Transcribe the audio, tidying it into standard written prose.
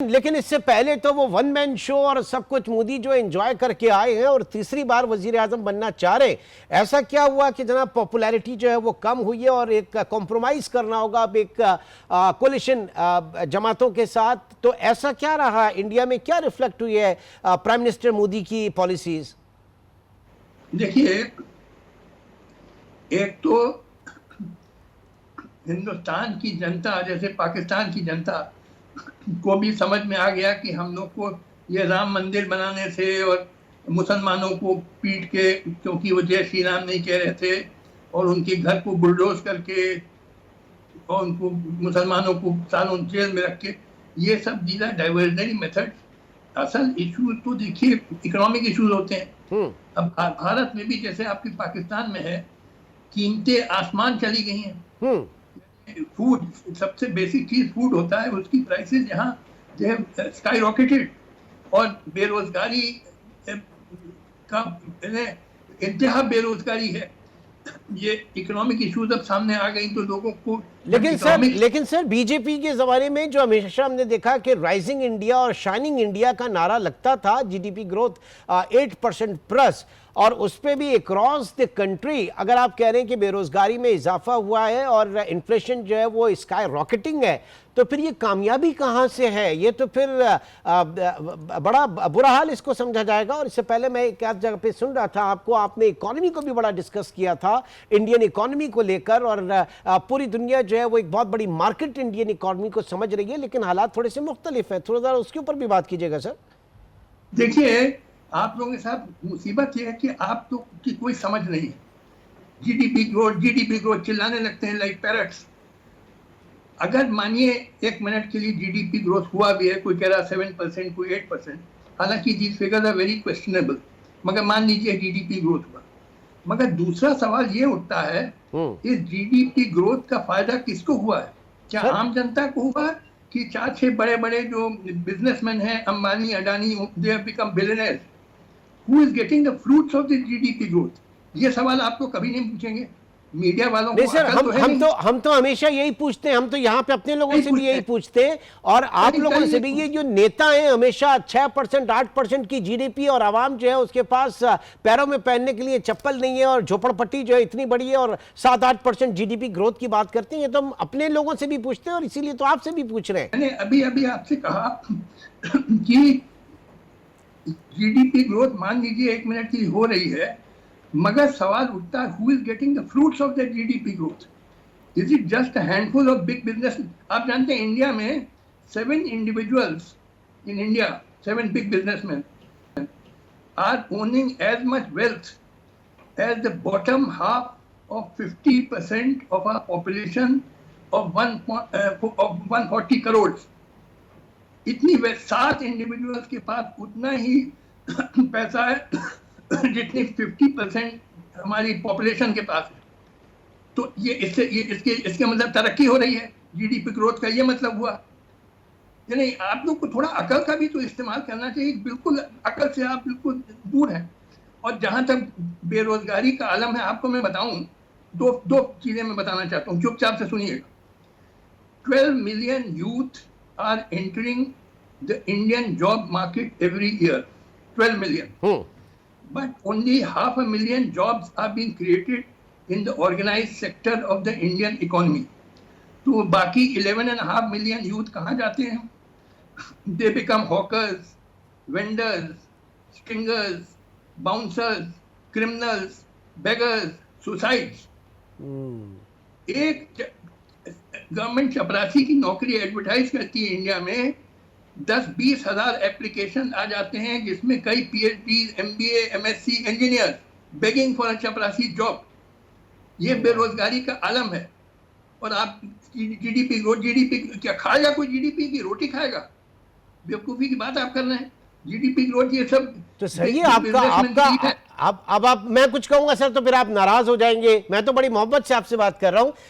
लेकिन इससे पहले तो वो वन मैन शो और सब कुछ मोदी जो एंजॉय करके आए हैं और तीसरी बार वजीर आजम बनना चाह रहे हैं। ऐसा क्या हुआ कि जनाब पॉपुलैरिटी जो है वो कम हुई है और एक कॉम्प्रोमाइज करना होगा अब एक कोलिशन जमातों के साथ? तो ऐसा क्या रहा इंडिया में, क्या रिफ्लेक्ट हुई है प्राइम मिनिस्टर मोदी की पॉलिसीज? देखिए, एक तो हिंदुस्तान की जनता जैसे पाकिस्तान की जनता को भी समझ में आ गया कि हम लोग को ये राम मंदिर बनाने से और मुसलमानों को पीट के, क्योंकि वो जय श्री राम नहीं कह रहे थे, और उनके घर को बुलडोज करके और उनको मुसलमानों को सालों जेल में रख के, ये सब दीज आर डाइवर्जनरी मेथड। असल इशू तो देखिए इकोनॉमिक इशूज होते हैं। अब भारत में भी जैसे आपके पाकिस्तान में है, कीमतें आसमान चली गई हैं। फूड, सबसे बेसिक चीज फूड होता है, उसकी प्राइसेस यहाँ स्काई रॉकेटेड, और बेरोजगारी का इंतहा बेरोजगारी है। ये इकोनॉमिक इश्यूज अब सामने आ गई तो लोगों को, लेकिन सर बीजेपी के जमाने में जो हमेशा हमने देखा कि राइजिंग इंडिया और शाइनिंग इंडिया का नारा लगता था, जीडीपी ग्रोथ 8% प्लस, और उस पे भी अक्रॉस द कंट्री अगर आप कह रहे हैं कि बेरोजगारी में इजाफा हुआ है और इन्फ्लेशन जो है वो स्काई रॉकेटिंग है, तो फिर ये कामयाबी कहां से है? ये तो फिर बड़ा बुरा हाल इसको समझा जाएगा। और इससे पहले मैं एक जगह पे सुन रहा था आपको, आपने इकोनॉमी को भी बड़ा डिस्कस किया था, इंडियन इकोनॉमी को लेकर, और पूरी दुनिया जो है वो एक बहुत बड़ी मार्केट इंडियन इकोनॉमी को समझ रही है, लेकिन हालात थोड़े से मुख्तलिफ है। थोड़ा सा उसके ऊपर भी बात कीजिएगा सर। देखिए, आप लोगों के साथ मुसीबत यह है कि आप लोग की कोई समझ नहीं है। जीडीपी ग्रोथ चिल्लाने लगते हैं लाइक पैरट्स। अगर मानिए एक मिनट के लिए जीडीपी ग्रोथ हुआ भी है, कोई कह रहा 7%, कोई 8%, हालांकि these figures are very questionable, मगर मान लीजिए जीडीपी ग्रोथ हुआ। मगर दूसरा सवाल ये उठता है, इस जीडीपी ग्रोथ का फायदा किसको हुआ है? क्या आम जनता को हुआ कि 4-6 बड़े बड़े जो बिजनेसमैन हैं, Ambani, Adani, they have become billionaires? Who is getting the fruits of the GDP growth? ये सवाल आपको कभी नहीं पूछेंगे मीडिया वालों को। सर, हम तो हमेशा यही पूछते हैं, हम तो यहाँ पे अपने लोगों से भी यही पूछते हैं, और आप लोगों से भी। ये जो नेता हैं हमेशा 6%, 8% की जीडीपी, और आवाम जो है उसके पास पैरों में पहनने के लिए चप्पल नहीं है, और झोपड़पट्टी जो है इतनी बड़ी है, और 7-8% जीडीपी ग्रोथ की बात करते हैं। तो हम अपने लोगों से भी पूछते हैं, और इसीलिए तो आपसे भी पूछ रहे हैं। मैंने अभी आपसे कहा कि जीडीपी ग्रोथ मान लीजिए एक मिनट की हो रही है, मगर सवाल उठता है, who is getting the fruits of that GDP growth? Is it just a handful of big business? आप जानते हैं इंडिया में 7 individuals in India, 7 big businessman are owning as much wealth as the bottom half of 50% of our population of 140 crore. इतनी 7 individuals के पास उतना ही पैसा है जितनी 50% हमारी पॉपुलेशन के पास है। तो ये इसके मतलब तरक्की हो रही है, जीडीपी ग्रोथ का ये मतलब हुआ। नहीं, आप लोग को थोड़ा अकल का भी तो इस्तेमाल करना चाहिए। बिल्कुल अकल से आप बिल्कुल दूर हैं। और जहां तक बेरोजगारी का आलम है, आपको मैं बताऊं, दो चीजें मैं बताना चाहता हूं, चुपचाप से सुनिएगा। 12 million youth are entering the Indian job market every year. 12 million. But only 500,000 jobs are being created in the organized sector of the Indian economy. तो बाकी 11.5 million youth कहाँ जाते हैं? They become hawkers, vendors, stringers, bouncers, criminals, beggars, suicides. एक government चपरासी की नौकरी advertise करती है इंडिया में, 10-20 हजार एप्लीकेशन आ जाते हैं, जिसमें कई PhD, MBA, MSc, engineer begging for a चपरासी जॉब। ये बेरोजगारी का आलम है। और आप जीडीपी क्या खाएगा? कोई जीडीपी की रोटी खाएगा? बेवकूफी की बात आप कर रहे हैं। जीडीपी ग्रोथ ये सब तो सही है आपका। अब आप, मैं कुछ कहूंगा सर तो फिर आप नाराज हो जाएंगे। मैं तो बड़ी मोहब्बत से आपसे बात कर रहा हूं।